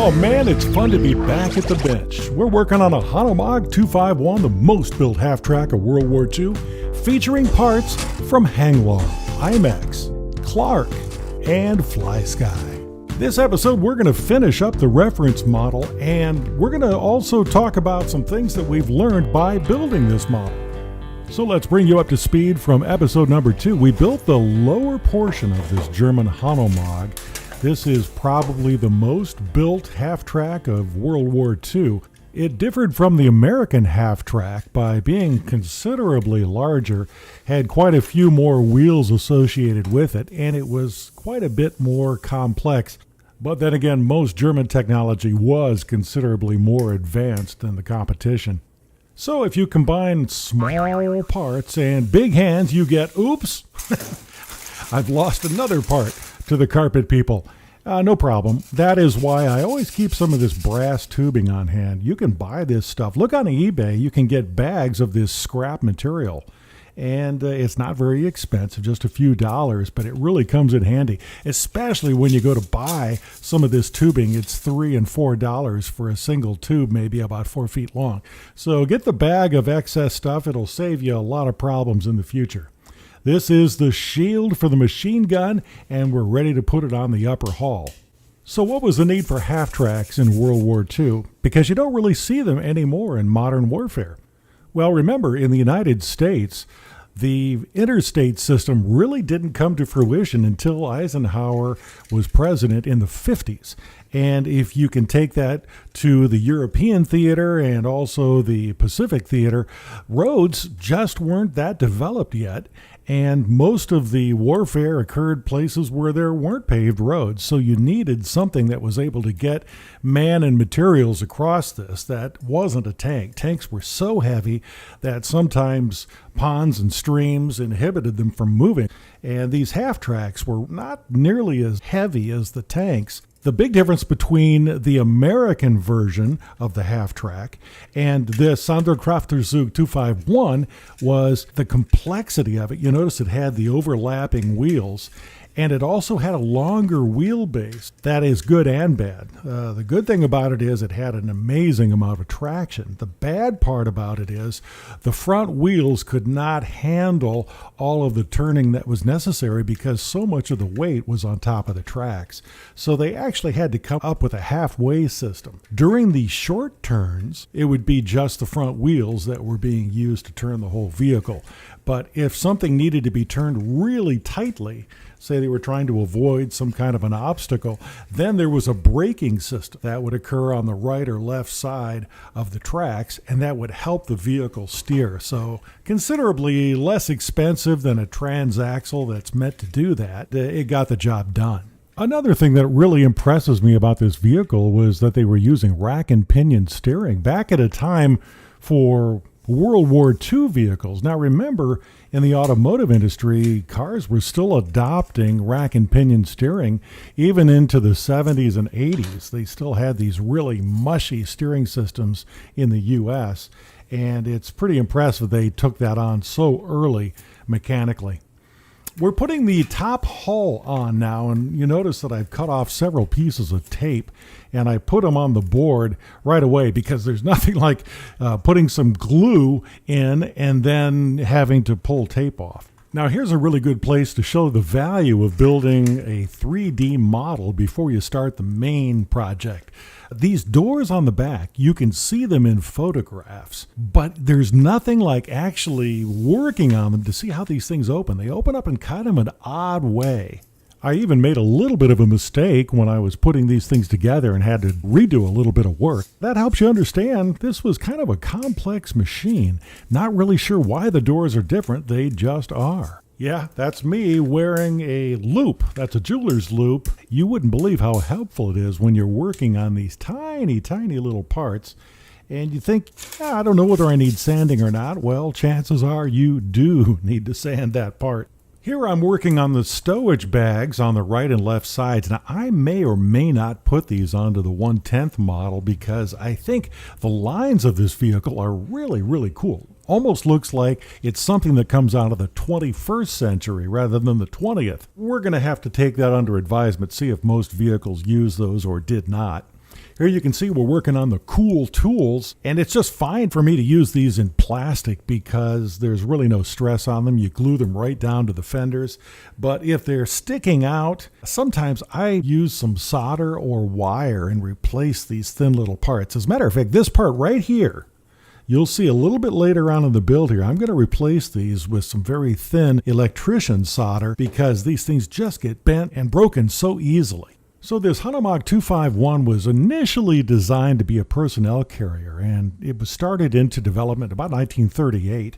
Oh man, it's fun to be back at the bench. We're working on a Hanomag 251, the most built half-track of World War II, featuring parts from Hanglar, IMAX, Clark, and FlySky. This episode, we're going to finish up the reference model, and we're going to also talk about some things that we've learned by building this model. So let's bring you up to speed from episode number 2. We built the lower portion of this German Hanomag. This is probably the most built half-track of World War II. It differed from the American half-track by being considerably larger, had quite a few more wheels associated with it, and it was quite a bit more complex. But then again, most German technology was considerably more advanced than the competition. So if you combine small parts and big hands, you get, oops, I've lost another part to the carpet people. No problem. That is why I always keep some of this brass tubing on hand. You can buy this stuff. Look on eBay. You can get bags of this scrap material. And it's not very expensive, just a few dollars, but it really comes in handy, especially when you go to buy some of this tubing. It's $3 and $4 for a single tube, maybe about 4 feet long. So get the bag of excess stuff. It'll save you a lot of problems in the future. This is the shield for the machine gun, and we're ready to put it on the upper hull. So what was the need for half-tracks in World War II? Because you don't really see them anymore in modern warfare. Well, remember, in the United States, the interstate system really didn't come to fruition until Eisenhower was president in the 50s. And if you can take that to the European theater and also the Pacific theater, roads just weren't that developed yet. And most of the warfare occurred places where there weren't paved roads. So you needed something that was able to get man and materials across this that wasn't a tank. Tanks were so heavy that sometimes ponds and streams inhibited them from moving. And these half-tracks were not nearly as heavy as the tanks. The big difference between the American version of the half-track and this Sonderkraftzug 251 was the complexity of it. You notice it had the overlapping wheels, and it also had a longer wheelbase. That is good and bad. The good thing about it is it had an amazing amount of traction. The bad part about it is the front wheels could not handle all of the turning that was necessary because so much of the weight was on top of the tracks. So they actually had to come up with a halfway system. During the short turns, it would be just the front wheels that were being used to turn the whole vehicle. But if something needed to be turned really tightly, say they were trying to avoid some kind of an obstacle, then there was a braking system that would occur on the right or left side of the tracks, and that would help the vehicle steer. So considerably less expensive than a transaxle that's meant to do that. It got the job done. Another thing that really impresses me about this vehicle was that they were using rack and pinion steering back at a time for World War II vehicles. Now remember, in the automotive industry, cars were still adopting rack and pinion steering even into the 70s and 80s. They still had these really mushy steering systems in the U.S., and it's pretty impressive they took that on so early mechanically. We're putting the top hull on now, and you notice that I've cut off several pieces of tape, and I put them on the board right away because there's nothing like putting some glue in and then having to pull tape off. Now here's a really good place to show the value of building a 3D model before you start the main project. These doors on the back, you can see them in photographs, but there's nothing like actually working on them to see how these things open. They open up in kind of an odd way. I even made a little bit of a mistake when I was putting these things together and had to redo a little bit of work. That helps you understand this was kind of a complex machine. Not really sure why the doors are different, they just are. Yeah, that's me wearing a loop. That's a jeweler's loop. You wouldn't believe how helpful it is when you're working on these tiny, tiny little parts. And you think, I don't know whether I need sanding or not. Well, chances are you do need to sand that part. Here I'm working on the stowage bags on the right and left sides. Now I may or may not put these onto the 1/10 model because I think the lines of this vehicle are really, really cool. Almost looks like it's something that comes out of the 21st century rather than the 20th. We're going to have to take that under advisement, see if most vehicles use those or did not. Here you can see we're working on the cool tools, and it's just fine for me to use these in plastic because there's really no stress on them. You glue them right down to the fenders. But if they're sticking out, sometimes I use some solder or wire and replace these thin little parts. As a matter of fact, this part right here, you'll see a little bit later on in the build here, I'm going to replace these with some very thin electrician solder because these things just get bent and broken so easily. So this Hanomag 251 was initially designed to be a personnel carrier, and it was started into development about 1938.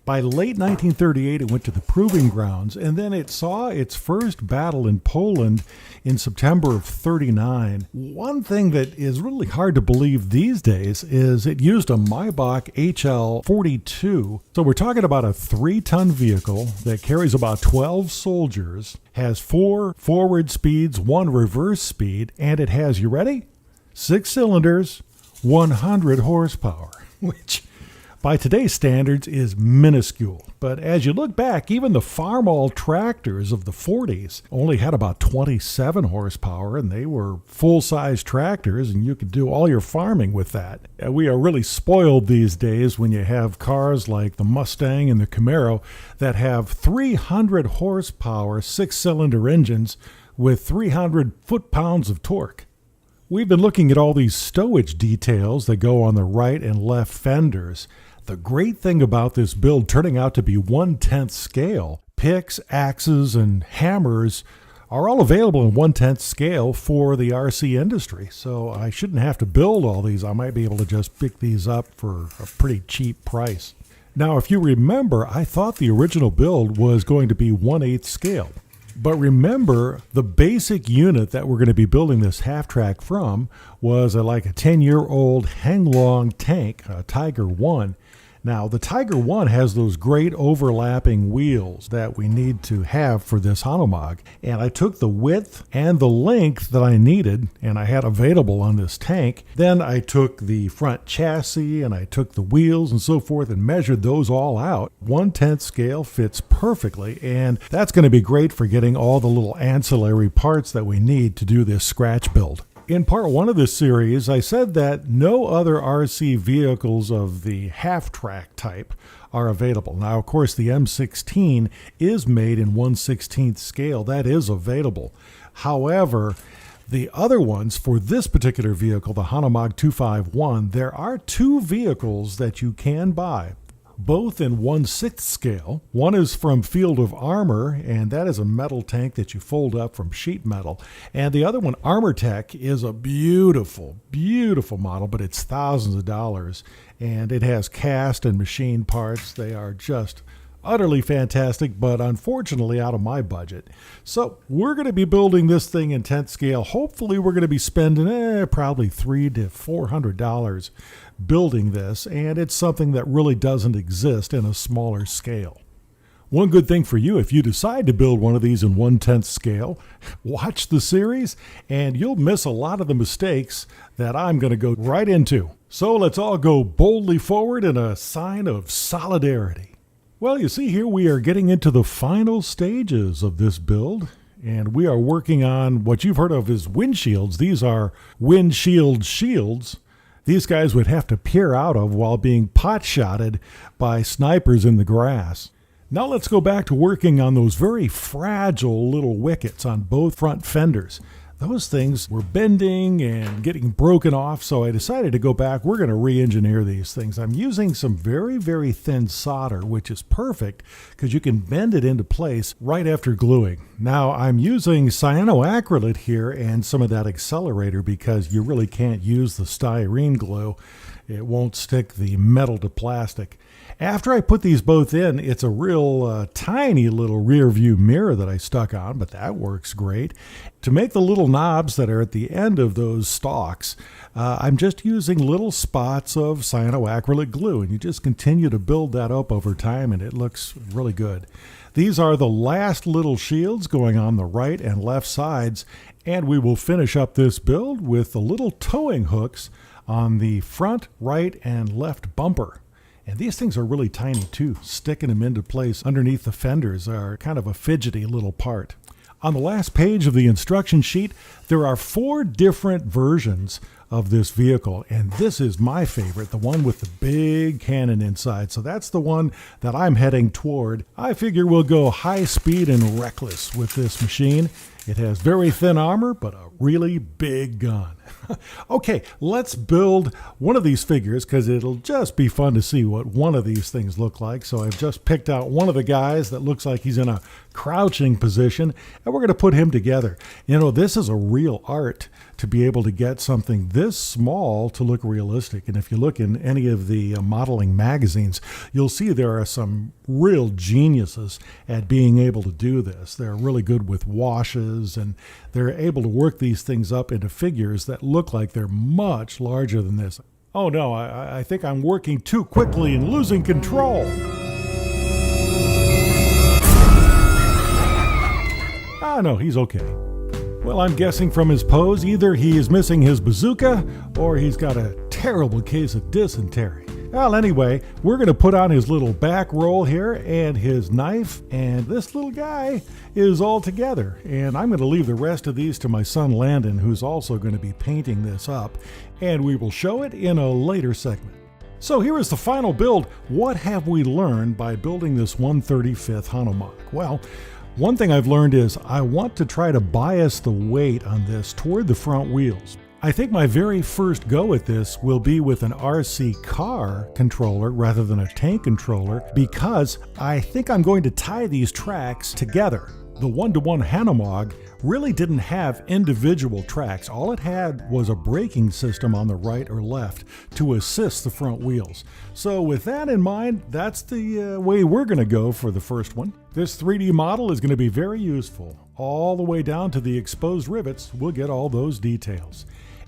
By late 1938, it went to the proving grounds, and then it saw its first battle in Poland in September of 39. One thing that is really hard to believe these days is it used a Maybach HL-42. So we're talking about a 3-ton vehicle that carries about 12 soldiers, has 4 forward speeds, 1 reverse speed, and it has, you ready? 6 cylinders, 100 horsepower, which by today's standards is minuscule. But as you look back, even the Farmall tractors of the 40s only had about 27 horsepower, and they were full-size tractors, and you could do all your farming with that. We are really spoiled these days when you have cars like the Mustang and the Camaro that have 300 horsepower 6-cylinder engines with 300 foot-pounds of torque. We've been looking at all these stowage details that go on the right and left fenders. The great thing about this build turning out to be 1/10 scale, picks, axes, and hammers are all available in 1/10 scale for the RC industry. So I shouldn't have to build all these. I might be able to just pick these up for a pretty cheap price. Now, if you remember, I thought the original build was going to be 1/8 scale. But remember, the basic unit that we're going to be building this half-track from was like a 10-year-old Hanglong tank, a Tiger 1. Now, the Tiger 1 has those great overlapping wheels that we need to have for this Hanomag. And I took the width and the length that I needed and I had available on this tank. Then I took the front chassis and I took the wheels and so forth and measured those all out. 1/10 scale fits perfectly, and that's going to be great for getting all the little ancillary parts that we need to do this scratch build. In part 1 of this series, I said that no other RC vehicles of the half-track type are available. Now, of course, the M16 is made in 1/16 scale. That is available. However, the other ones for this particular vehicle, the Hanomag 251, there are 2 vehicles that you can buy, both in 1/6 scale. One is from Field of Armor, and that is a metal tank that you fold up from sheet metal. And the other one, Armor Tech, is a beautiful, beautiful model, but it's thousands of dollars. And it has cast and machine parts. They are just utterly fantastic, but unfortunately out of my budget. So we're going to be building this thing in 10th scale. Hopefully we're going to be spending probably $300 to $400 building this, and it's something that really doesn't exist in a smaller scale. One good thing for you, if you decide to build one of these in 1/10 scale, watch the series and you'll miss a lot of the mistakes that I'm going to go right into. So let's all go boldly forward in a sign of solidarity. Well, you see here we are getting into the final stages of this build, and we are working on what you've heard of as windshields. These are windshield shields. These guys would have to peer out of while being pot-shotted by snipers in the grass. Now let's go back to working on those very fragile little wickets on both front fenders. Those things were bending and getting broken off, so I decided to go back. We're going to re-engineer these things. I'm using some very, very thin solder, which is perfect because you can bend it into place right after gluing. Now, I'm using cyanoacrylate here and some of that accelerator because you really can't use the styrene glue. It won't stick the metal to plastic. After I put these both in, it's a real tiny little rear view mirror that I stuck on, but that works great. To make the little knobs that are at the end of those stalks, I'm just using little spots of cyanoacrylate glue, and you just continue to build that up over time, and it looks really good. These are the last little shields going on the right and left sides, and we will finish up this build with the little towing hooks on the front, right, and left bumper. And these things are really tiny too. Sticking them into place underneath the fenders are kind of a fidgety little part. On the last page of the instruction sheet, there are 4 different versions of this vehicle, and this is my favorite, the one with the big cannon inside. So that's the one that I'm heading toward. I figure we'll go high speed and reckless with this machine. It has very thin armor, but a really big gun. Okay, let's build one of these figures because it'll just be fun to see what one of these things look like. So I've just picked out one of the guys that looks like he's in a crouching position, and we're going to put him together. You know, this is a real art to be able to get something this small to look realistic. And if you look in any of the modeling magazines, you'll see there are some real geniuses at being able to do this. They're really good with washes, and they're able to work these things up into figures that look like they're much larger than this. Oh no, I think I'm working too quickly and losing control. Ah, no, he's okay. Well, I'm guessing from his pose, either he is missing his bazooka or he's got a terrible case of dysentery. Well, anyway, we're going to put on his little back roll here and his knife, and this little guy is all together. And I'm going to leave the rest of these to my son Landon, who's also going to be painting this up, and we will show it in a later segment. So here is the final build. What have we learned by building this 1/35 Hanomag? Well, one thing I've learned is I want to try to bias the weight on this toward the front wheels. I think my very first go at this will be with an RC car controller rather than a tank controller, because I think I'm going to tie these tracks together. The 1-to-1 Hanomag really didn't have individual tracks. All it had was a braking system on the right or left to assist the front wheels. So with that in mind, that's the way we're going to go for the first one. This 3D model is going to be very useful. All the way down to the exposed rivets, we'll get all those details.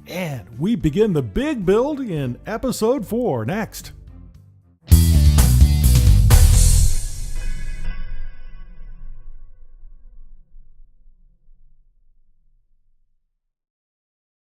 And we begin the big build in episode 4 next.